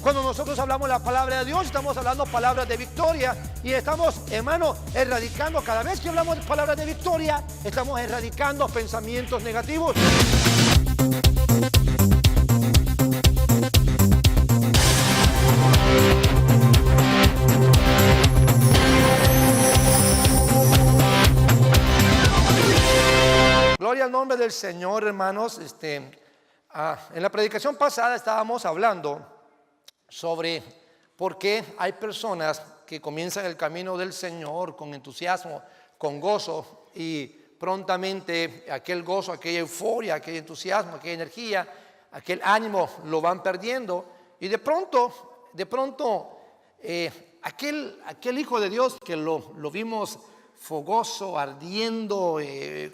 Cuando nosotros hablamos la palabra de Dios, estamos hablando palabras de victoria. Y estamos, hermano, erradicando. Cada vez que hablamos de palabras de victoria, estamos erradicando pensamientos negativos. Gloria al nombre del Señor, hermanos. En la predicación pasada estábamos hablando sobre por qué hay personas que comienzan el camino del Señor con entusiasmo, con gozo, y prontamente aquel gozo, aquella euforia, aquel entusiasmo, aquella energía, aquel ánimo lo van perdiendo. Y de pronto aquel Hijo de Dios que lo vimos fogoso, ardiendo,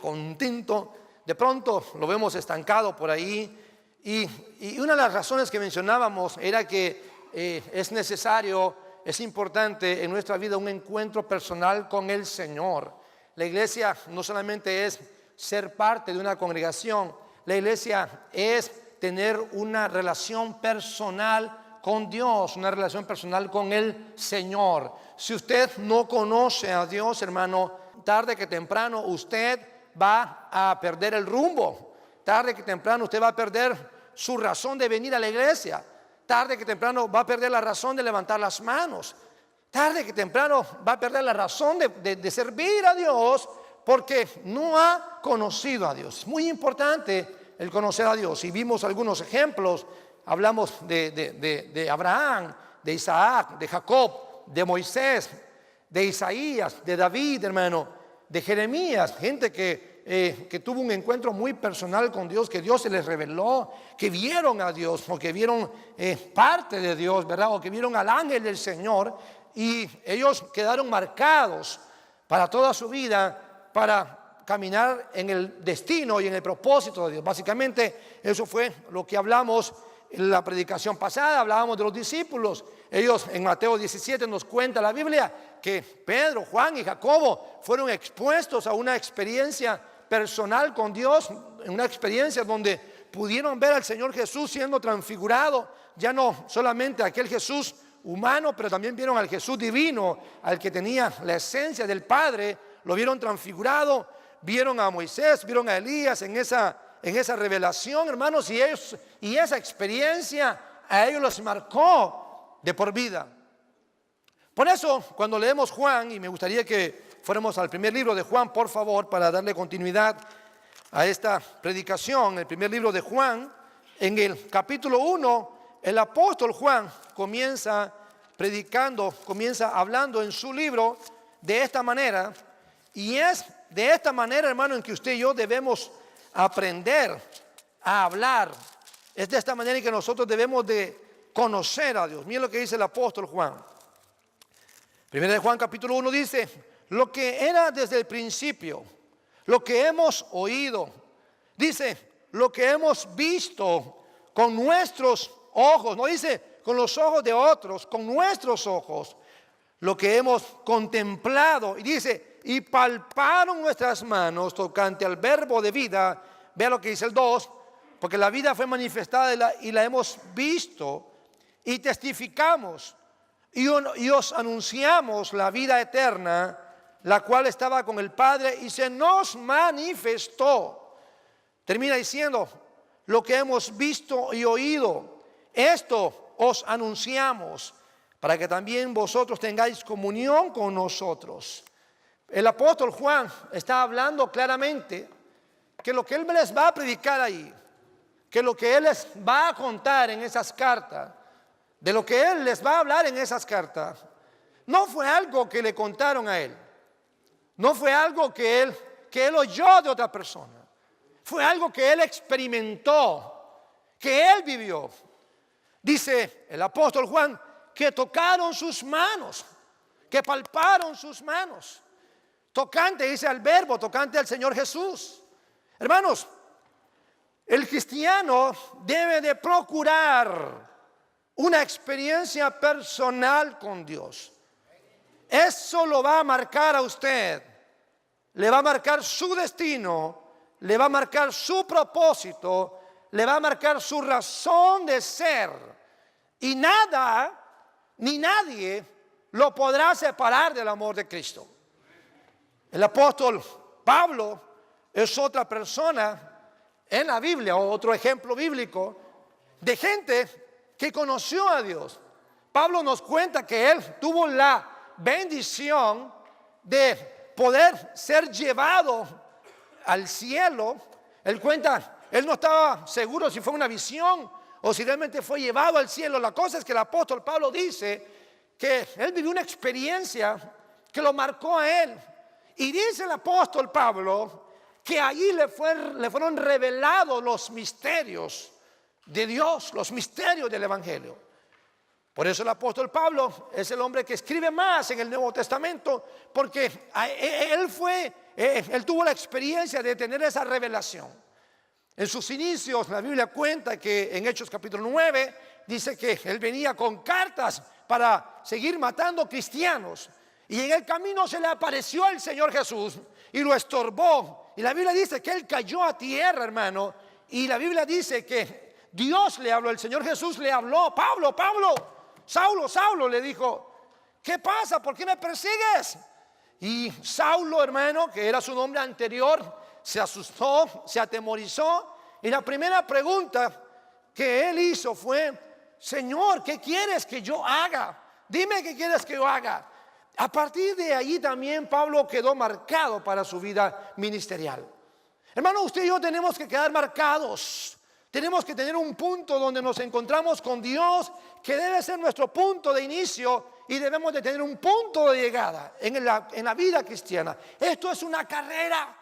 contento, de pronto lo vemos estancado por ahí. Y una de las razones que mencionábamos era que es necesario, es importante en nuestra vida un encuentro personal con el Señor. La iglesia no solamente es ser parte de una congregación, la iglesia es tener una relación personal con Dios, una relación personal con el Señor. Si usted no conoce a Dios, hermano, tarde que temprano usted va a perder el rumbo. Tarde que temprano usted va a perder su razón de venir a la iglesia. Tarde que temprano va a perder la razón de levantar las manos. Tarde que temprano va a perder la razón de servir a Dios, porque no ha conocido a Dios. Es muy importante el conocer a Dios. Y vimos algunos ejemplos. Hablamos de Abraham, de Isaac, de Jacob, de Moisés, de Isaías, de David, hermano, de Jeremías. Gente que tuvo un encuentro muy personal con Dios, que Dios se les reveló, que vieron a Dios, o que vieron parte de Dios, ¿verdad? O que vieron al ángel del Señor, y ellos quedaron marcados para toda su vida, para caminar en el destino y en el propósito de Dios. Básicamente eso fue lo que hablamos en la predicación pasada. Hablábamos de los discípulos. Ellos, en Mateo 17 nos cuenta la Biblia que Pedro, Juan y Jacobo fueron expuestos a una experiencia personal con Dios, una experiencia donde pudieron ver al Señor Jesús siendo transfigurado, ya no solamente aquel Jesús humano, pero también vieron al Jesús divino, al que tenía la esencia del Padre. Lo vieron transfigurado, vieron a Moisés, vieron a Elías en esa revelación, hermanos, y esa experiencia a ellos los marcó de por vida. Por eso, cuando leemos Juan, y me gustaría que fuéramos al primer libro de Juan, por favor, para darle continuidad a esta predicación. El primer libro de Juan, en el capítulo 1, el apóstol Juan comienza predicando, comienza hablando en su libro de esta manera. Y es de esta manera, hermano, en que usted y yo debemos aprender a hablar. Es de esta manera en que nosotros debemos de conocer a Dios. Miren lo que dice el apóstol Juan. Primera de Juan capítulo 1 dice: lo que era desde el principio, lo que hemos oído, dice, lo que hemos visto con nuestros ojos, no dice con los ojos de otros, con nuestros ojos, lo que hemos contemplado, y dice, y palparon nuestras manos tocante al verbo de vida. Vea lo que dice el 2, porque la vida fue manifestada y la hemos visto, y testificamos, y os anunciamos la vida eterna, la cual estaba con el Padre y se nos manifestó. Termina diciendo, lo que hemos visto y oído, esto os anunciamos, para que también vosotros tengáis comunión con nosotros. El apóstol Juan está hablando claramente que lo que él les va a predicar ahí, que lo que él les va a contar en esas cartas, de lo que él les va a hablar en esas cartas, no fue algo que le contaron a él, no fue algo que él oyó de otra persona, fue algo que él experimentó, que él vivió. Dice el apóstol Juan que tocaron sus manos, que palparon sus manos, tocante, dice al verbo, tocante al Señor Jesús. Hermanos, el cristiano debe de procurar una experiencia personal con Dios. Eso lo va a marcar a usted, le va a marcar su destino, le va a marcar su propósito, le va a marcar su razón de ser. Y nada ni nadie lo podrá separar del amor de Cristo. El apóstol Pablo es otra persona en la Biblia, otro ejemplo bíblico de gente que conoció a Dios. Pablo nos cuenta que él tuvo la bendición de poder ser llevado al cielo. Él cuenta, él no estaba seguro si fue una visión o si realmente fue llevado al cielo. La cosa es que el apóstol Pablo dice que él vivió una experiencia que lo marcó a él. Y dice el apóstol Pablo que allí le fueron revelados los misterios de Dios, los misterios del Evangelio. Por eso el apóstol Pablo es el hombre que escribe más en el Nuevo Testamento, porque él tuvo la experiencia de tener esa revelación. En sus inicios, la Biblia cuenta que en Hechos capítulo 9 dice que él venía con cartas para seguir matando cristianos. Y en el camino se le apareció el Señor Jesús y lo estorbó. Y la Biblia dice que él cayó a tierra, hermano. Y la Biblia dice que Dios le habló, el Señor Jesús le habló. Pablo, Pablo, Saulo, Saulo, le dijo, ¿qué pasa? ¿Por qué me persigues? Y Saulo, hermano, que era su nombre anterior, se asustó, se atemorizó. Y la primera pregunta que él hizo fue, Señor, ¿qué quieres que yo haga? Dime qué quieres que yo haga. A partir de allí también Pablo quedó marcado para su vida ministerial. Hermano, usted y yo tenemos que quedar marcados. Tenemos que tener un punto donde nos encontramos con Dios, que debe ser nuestro punto de inicio, y debemos de tener un punto de llegada en la vida cristiana. Esto es una carrera.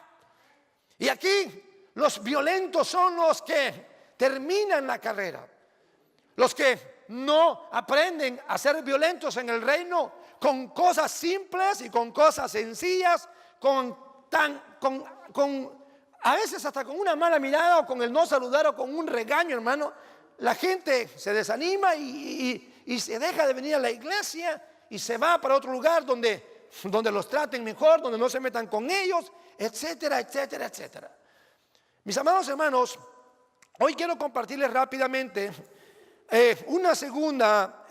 Y aquí los violentos son los que terminan la carrera. Los que no aprenden a ser violentos en el reino con cosas simples y con cosas sencillas, a veces hasta con una mala mirada o con el no saludar o con un regaño, hermano. La gente se desanima y se deja de venir a la iglesia y se va para otro lugar donde los traten mejor, donde no se metan con ellos, etcétera, etcétera, etcétera. Mis amados hermanos, hoy quiero compartirles rápidamente una segunda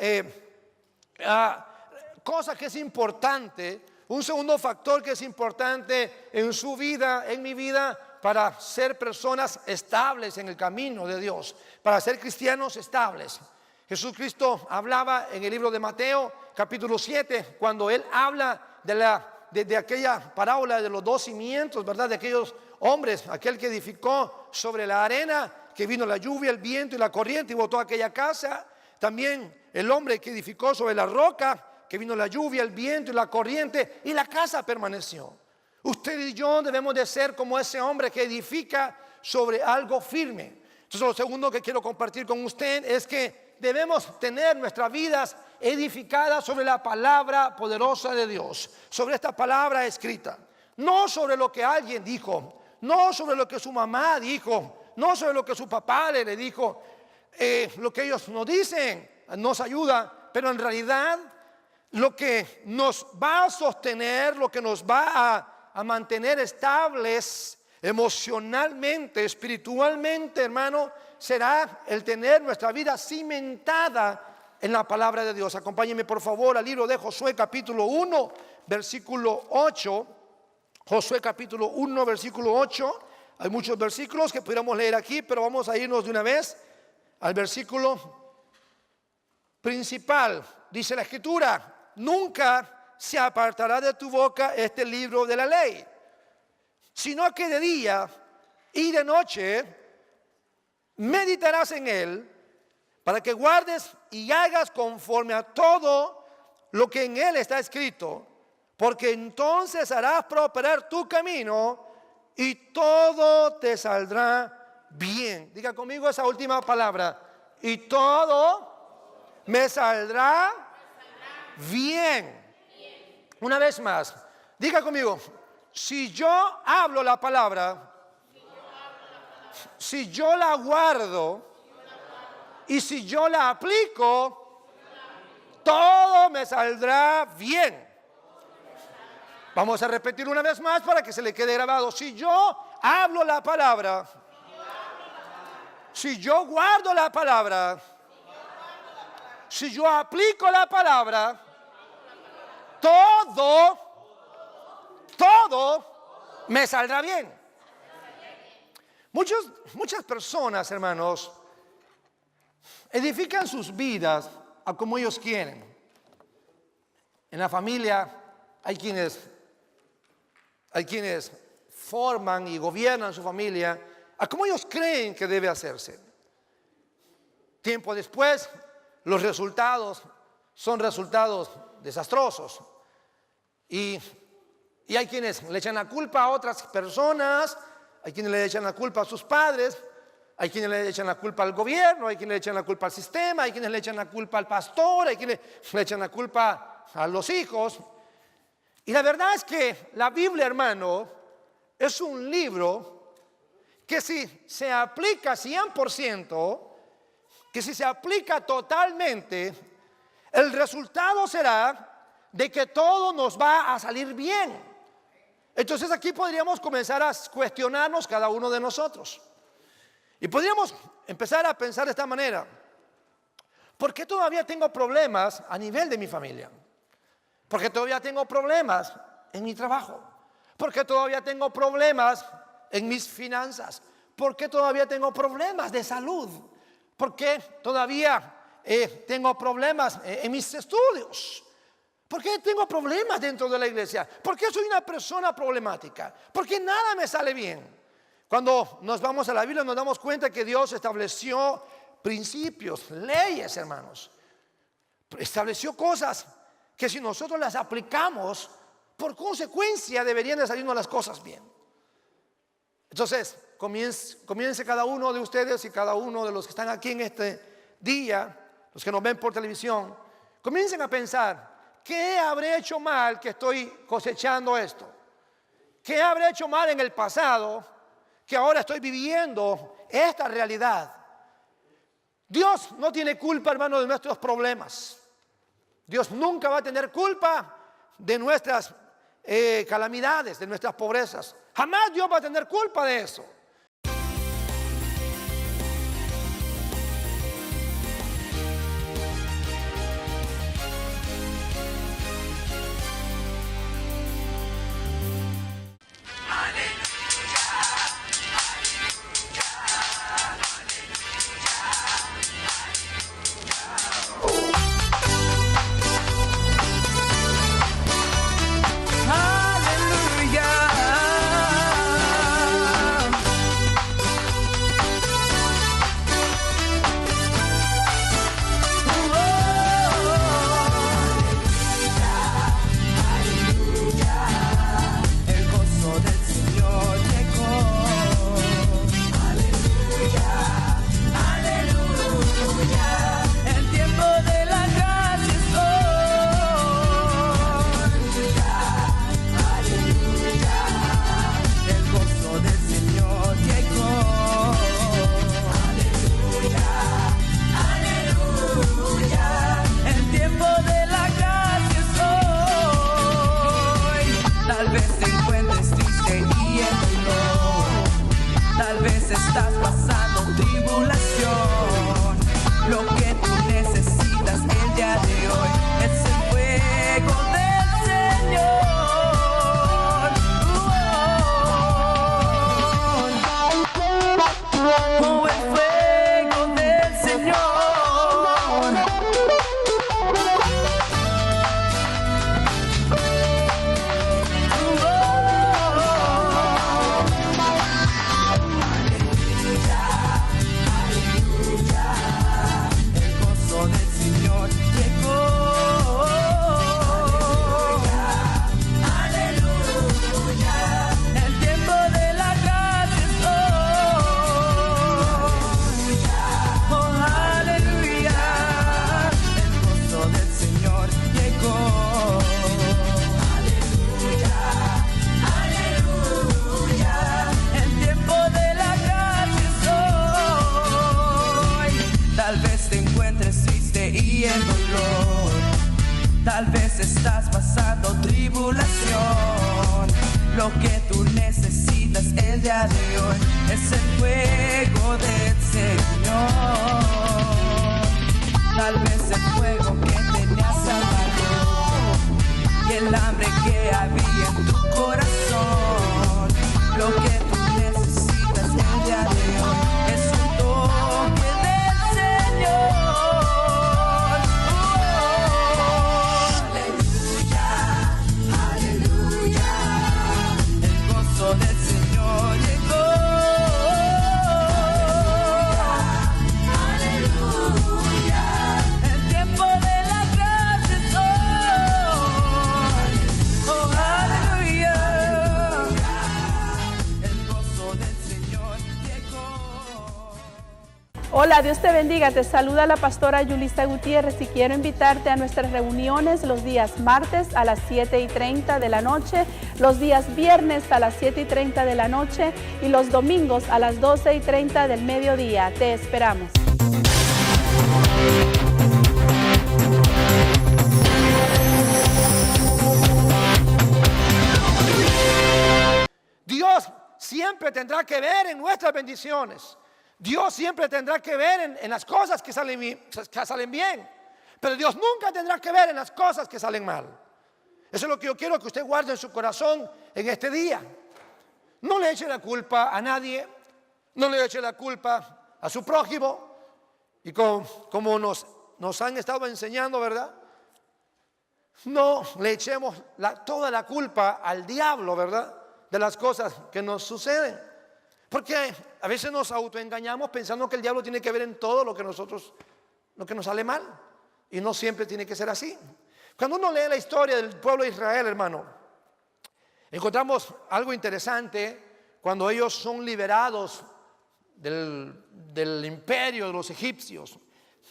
cosa que es importante, un segundo factor que es importante en su vida, en mi vida, para ser personas estables en el camino de Dios, para ser cristianos estables. Jesucristo hablaba en el libro de Mateo capítulo 7, cuando él habla de aquella parábola de los dos cimientos, ¿verdad? De aquellos hombres, aquel que edificó sobre la arena, que vino la lluvia, el viento y la corriente y botó aquella casa. También el hombre que edificó sobre la roca, que vino la lluvia, el viento y la corriente, y la casa permaneció. Usted y yo debemos de ser como ese hombre que edifica sobre algo firme. Entonces, lo segundo que quiero compartir con usted es que debemos tener nuestras vidas edificadas sobre la palabra poderosa de Dios, sobre esta palabra escrita. No sobre lo que alguien dijo, no sobre lo que su mamá dijo, no sobre lo que su papá le dijo. Lo que ellos nos dicen nos ayuda, pero en realidad lo que nos va a sostener, lo que nos va a mantener estables emocionalmente, espiritualmente, hermano, será el tener nuestra vida cimentada en la palabra de Dios. Acompáñenme por favor al libro de Josué capítulo 1, versículo 8. Josué capítulo 1, versículo 8. Hay muchos versículos que pudiéramos leer aquí, pero vamos a irnos de una vez al versículo principal. Dice la escritura: nunca se apartará de tu boca este libro de la ley, sino que de día y de noche meditarás en él, para que guardes y hagas conforme a todo lo que en él está escrito, porque entonces harás prosperar tu camino y todo te saldrá bien. Diga conmigo esa última palabra: y todo me saldrá bien. Una vez más, diga conmigo: si yo hablo la palabra, si yo la guardo y si yo la aplico, todo me saldrá bien. Vamos a repetir una vez más para que se le quede grabado. Si yo hablo la palabra, si yo guardo la palabra si yo aplico la palabra, todo me saldrá bien. Muchas personas, hermanos, edifican sus vidas a como ellos quieren. En la familia hay quienes forman y gobiernan su familia a como ellos creen que debe hacerse. Tiempo después, los resultados son resultados desastrosos. Y hay quienes le echan la culpa a otras personas, hay quienes le echan la culpa a sus padres, hay quienes le echan la culpa al gobierno, hay quienes le echan la culpa al sistema, hay quienes le echan la culpa al pastor, hay quienes le echan la culpa a los hijos. Y la verdad es que la Biblia, hermano, es un libro que si se aplica 100%, que si se aplica totalmente, el resultado será de que todo nos va a salir bien. Entonces aquí podríamos comenzar a cuestionarnos cada uno de nosotros. Y podríamos empezar a pensar de esta manera: ¿por qué todavía tengo problemas a nivel de mi familia? ¿Por qué todavía tengo problemas en mi trabajo? ¿Por qué todavía tengo problemas en mis finanzas? ¿Por qué todavía tengo problemas de salud? ¿Por qué todavía tengo problemas en mis estudios? ¿Por qué tengo problemas dentro de la iglesia? ¿Por qué soy una persona problemática? ¿Por qué nada me sale bien? Cuando nos vamos a la Biblia nos damos cuenta que Dios estableció principios, leyes, hermanos. Estableció cosas que si nosotros las aplicamos, por consecuencia deberían de salirnos las cosas bien. Entonces, comience cada uno de ustedes y cada uno de los que están aquí en este día, los que nos ven por televisión, comiencen a pensar: ¿qué habré hecho mal que estoy cosechando esto? ¿Qué habré hecho mal en el pasado que ahora estoy viviendo esta realidad? Dios no tiene culpa, hermano, de nuestros problemas. Dios nunca va a tener culpa de nuestras calamidades, de nuestras pobrezas. Jamás Dios va a tener culpa de eso. Tal vez estás pasando tribulación. Lo que tú necesitas el día de hoy es el fuego del Señor. Tal vez el fuego que había en tu corazón. Lo que tú necesitas el día de hoy es un toque del Señor. Aleluya, aleluya. El gozo del Señor llegó. Aleluya. El tiempo de la gracia es hoy. Oh, aleluya. El gozo del Señor llegó. Hola, Dios te bendiga. Te saluda la pastora Yulisa Gutiérrez y quiero invitarte a nuestras reuniones los días martes a las 7:30 de la noche, los días viernes a las 7:30 de la noche y los domingos a las 12:30 del mediodía. Te esperamos. Dios siempre tendrá que ver en nuestras bendiciones. Dios siempre tendrá que ver en las cosas que salen bien. Pero Dios nunca tendrá que ver en las cosas que salen mal. Eso es lo que yo quiero que usted guarde en su corazón en este día. No le eche la culpa a nadie. No le eche la culpa a su prójimo. Y como nos han estado enseñando, ¿verdad? No le echemos toda la culpa al diablo, ¿verdad? De las cosas que nos suceden. Porque a veces nos autoengañamos pensando que el diablo tiene que ver en todo lo que nos sale mal. Y no siempre tiene que ser así. Cuando uno lee la historia del pueblo de Israel, hermano, encontramos algo interesante cuando ellos son liberados del imperio de los egipcios.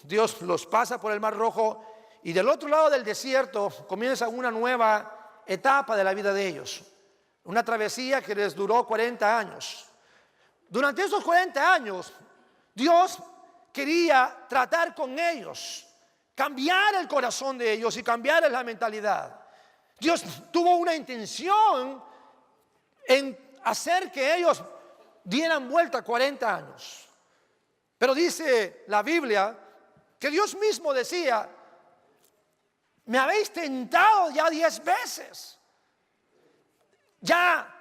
Dios los pasa por el Mar Rojo y del otro lado del desierto comienza una nueva etapa de la vida de ellos. Una travesía que les duró 40 años. Durante esos 40 años, Dios quería tratar con ellos, cambiar el corazón de ellos y cambiar la mentalidad. Dios tuvo una intención en hacer que ellos dieran vuelta 40 años. Pero dice la Biblia que Dios mismo decía: me habéis tentado ya 10 veces. Ya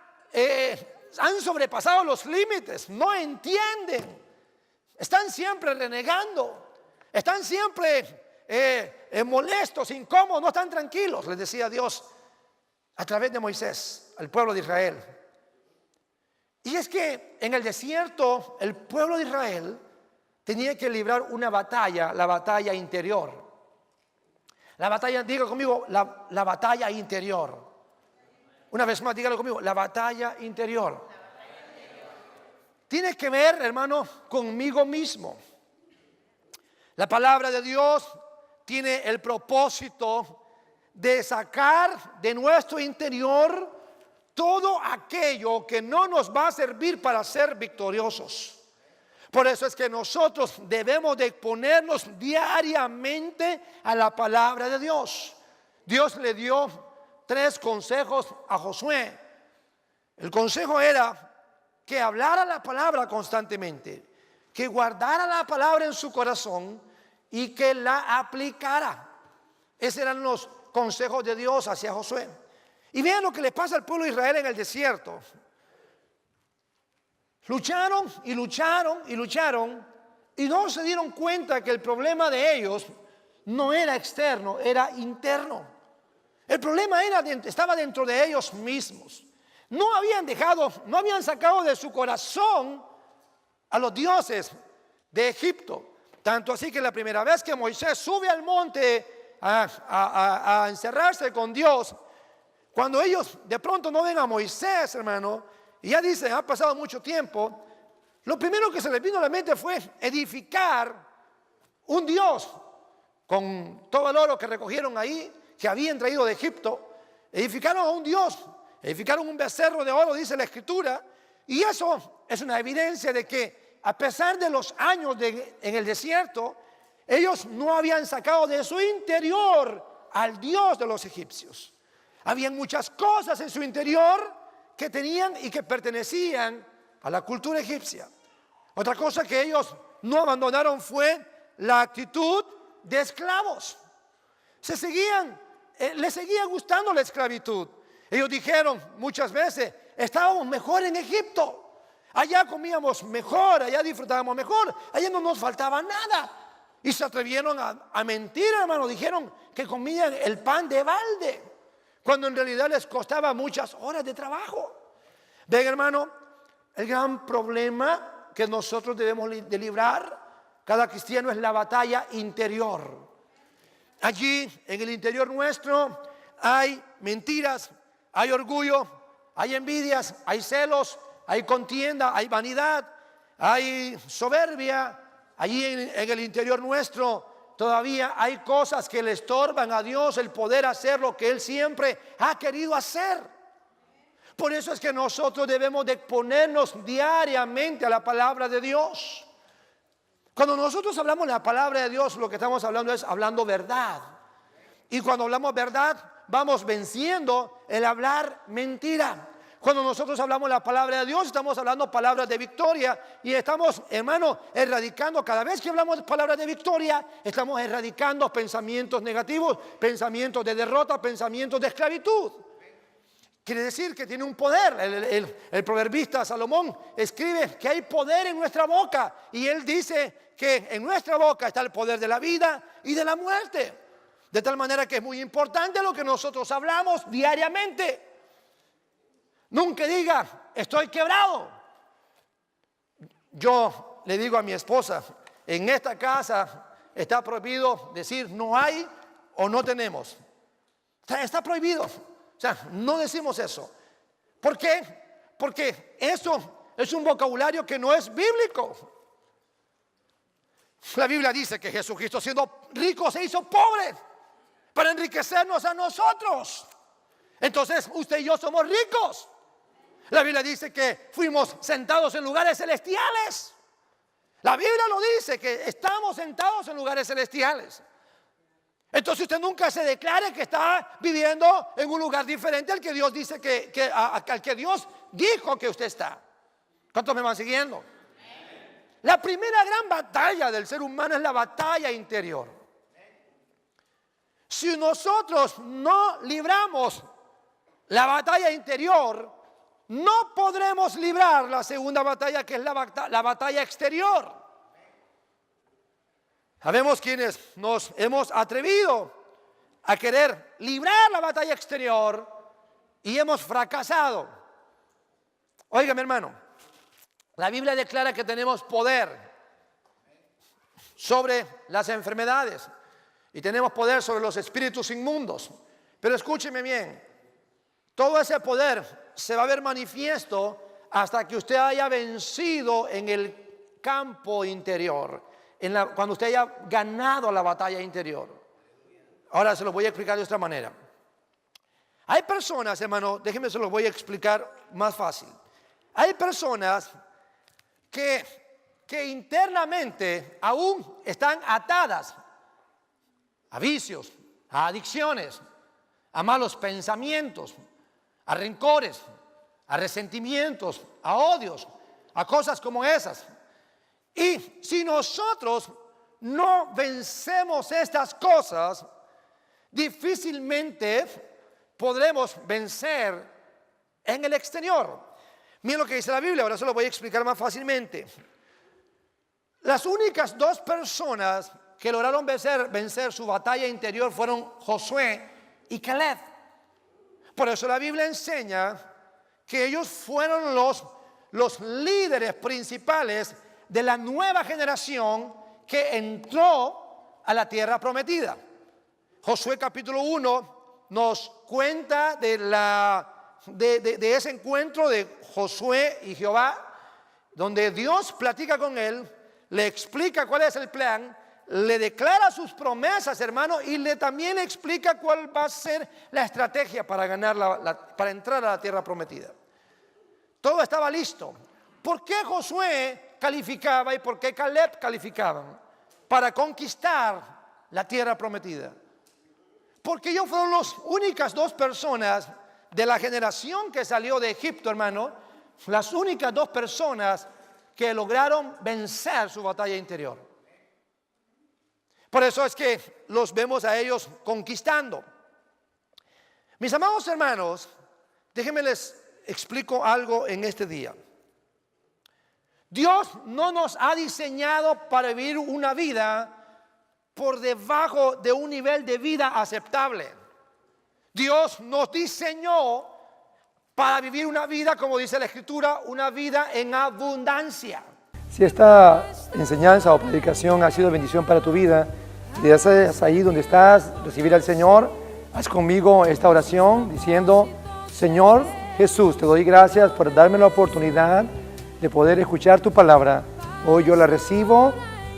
han sobrepasado los límites, no entienden, están siempre renegando, están siempre molestos, incómodos, no están tranquilos, les decía Dios a través de Moisés al pueblo de Israel. Y es que en el desierto el pueblo de Israel tenía que librar una batalla, la batalla interior. La batalla, diga conmigo, la batalla interior. Una vez más, dígalo conmigo, la batalla interior. Tiene que ver, hermano, conmigo mismo. La palabra de Dios tiene el propósito de sacar de nuestro interior todo aquello que no nos va a servir para ser victoriosos. Por eso es que nosotros debemos de exponernos diariamente a la palabra de Dios. Dios le dio 3 consejos a Josué. El consejo era que hablara la palabra constantemente, que guardara la palabra en su corazón y que la aplicara. Esos eran los consejos de Dios hacia Josué. Y vean lo que le pasa al pueblo de Israel en el desierto. Lucharon y lucharon y lucharon y no se dieron cuenta que el problema de ellos no era externo, era interno. El problema estaba dentro de ellos mismos. No habían sacado de su corazón a los dioses de Egipto. Tanto así que la primera vez que Moisés sube al monte a encerrarse con Dios, cuando ellos de pronto no ven a Moisés, hermano, y ya dicen, ha pasado mucho tiempo, lo primero que se les vino a la mente fue edificar un Dios con todo el oro que recogieron ahí, que habían traído de Egipto. Edificaron a un Dios, edificaron un becerro de oro, dice la Escritura, y eso es una evidencia de que a pesar de los años en el desierto, ellos no habían sacado de su interior al Dios de los egipcios. Habían muchas cosas en su interior que tenían y que pertenecían a la cultura egipcia. Otra cosa que ellos no abandonaron fue la actitud de esclavos. Les seguía gustando la esclavitud. Ellos dijeron muchas veces, estábamos mejor en Egipto. Allá comíamos mejor, allá disfrutábamos mejor, allá no nos faltaba nada. Y se atrevieron a mentir, hermano. Dijeron que comían el pan de balde, cuando en realidad les costaba muchas horas de trabajo. Ven, hermano, el gran problema que nosotros debemos de librar, cada cristiano, es la batalla interior. Allí, en el interior nuestro, hay mentiras, hay orgullo, hay envidias, hay celos, hay contienda, hay vanidad, hay soberbia. Allí en el interior nuestro todavía hay cosas que le estorban a Dios el poder hacer lo que Él siempre ha querido hacer. Por eso es que nosotros debemos de ponernos diariamente a la palabra de Dios. Cuando nosotros hablamos de la palabra de Dios, lo que estamos hablando es hablando verdad. Y cuando hablamos verdad, vamos venciendo el hablar mentira. Cuando nosotros hablamos la palabra de Dios, estamos hablando palabras de victoria. Y estamos, hermano, erradicando, cada vez que hablamos de palabras de victoria, estamos erradicando pensamientos negativos, pensamientos de derrota, pensamientos de esclavitud. Quiere decir que tiene un poder. El proverbista Salomón escribe que hay poder en nuestra boca. Y él dice que en nuestra boca está el poder de la vida y de la muerte. De tal manera que es muy importante lo que nosotros hablamos diariamente. Nunca diga, estoy quebrado. Yo le digo a mi esposa, en esta casa está prohibido decir no hay o no tenemos. Está prohibido. O sea, no decimos eso. ¿Por qué? Porque eso es un vocabulario que no es bíblico. La Biblia dice que Jesucristo, siendo rico, se hizo pobre para enriquecernos a nosotros. Entonces usted y yo somos ricos. La Biblia dice que fuimos sentados en lugares celestiales. La Biblia lo dice, que estamos sentados en lugares celestiales. Entonces usted nunca se declare que está viviendo en un lugar diferente al que Dios dice al que Dios dijo que usted está. ¿Cuántos me van siguiendo? La primera gran batalla del ser humano es la batalla interior. Si nosotros no libramos la batalla interior, no podremos librar la segunda batalla, que es la batalla exterior. Sabemos quienes nos hemos atrevido a querer librar la batalla exterior y hemos fracasado. Óigame, hermano, la Biblia declara que tenemos poder sobre las enfermedades y tenemos poder sobre los espíritus inmundos. Pero escúcheme bien, todo ese poder se va a ver manifiesto hasta que usted haya vencido en el campo interior, cuando usted haya ganado la batalla interior. Ahora se lo voy a explicar de otra manera. Hay personas, hermano, déjenme se lo voy a explicar más fácil. Hay personas que internamente aún están atadas a vicios, a adicciones, a malos pensamientos, a rencores, a resentimientos, a odios, a cosas como esas. Y si nosotros no vencemos estas cosas, difícilmente podremos vencer en el exterior. Miren lo que dice la Biblia, ahora se lo voy a explicar más fácilmente. Las únicas dos personas que lograron vencer su batalla interior fueron Josué y Caleb. Por eso la Biblia enseña que ellos fueron los líderes principales de la nueva generación que entró a la tierra prometida. Josué capítulo 1 nos cuenta de ese encuentro de Josué y Jehová, donde Dios platica con él, le explica cuál es el plan, le declara sus promesas, hermano, y también le explica cuál va a ser la estrategia para para entrar a la tierra prometida. Todo estaba listo. ¿Por qué Josué calificaba y por qué Caleb calificaban para conquistar la tierra prometida? Porque ellos fueron las únicas dos personas de la generación que salió de Egipto, hermano, las únicas dos personas que lograron vencer su batalla interior. Por eso es que los vemos a ellos conquistando. Mis amados hermanos, Déjenme les explico algo en este día. Dios no nos ha diseñado para vivir una vida por debajo de un nivel de vida aceptable. Dios nos diseñó para vivir una vida, como dice la Escritura, una vida en abundancia. Si esta enseñanza o predicación ha sido bendición para tu vida, y estás ahí donde estás, recibir al Señor, haz conmigo esta oración diciendo: Señor Jesús, te doy gracias por darme la oportunidad de poder escuchar tu palabra. Hoy yo la recibo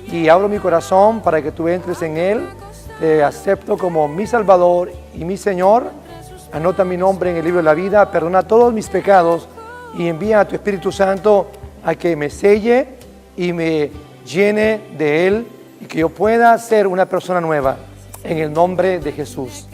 y abro mi corazón para que tú entres en él. Te acepto como mi Salvador y mi Señor. Anota mi nombre en el libro de la vida, perdona todos mis pecados y envía a tu Espíritu Santo a que me selle y me llene de él y que yo pueda ser una persona nueva en el nombre de Jesús.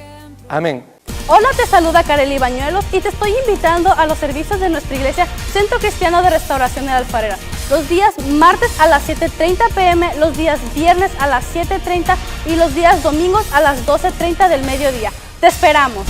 Amén. Hola, te saluda Kareli Bañuelos y te estoy invitando a los servicios de nuestra iglesia Centro Cristiano de Restauración de la Alfarera. Los días martes a las 7:30 p.m., los días viernes a las 7:30 y los días domingos a las 12:30 del mediodía. ¡Te esperamos!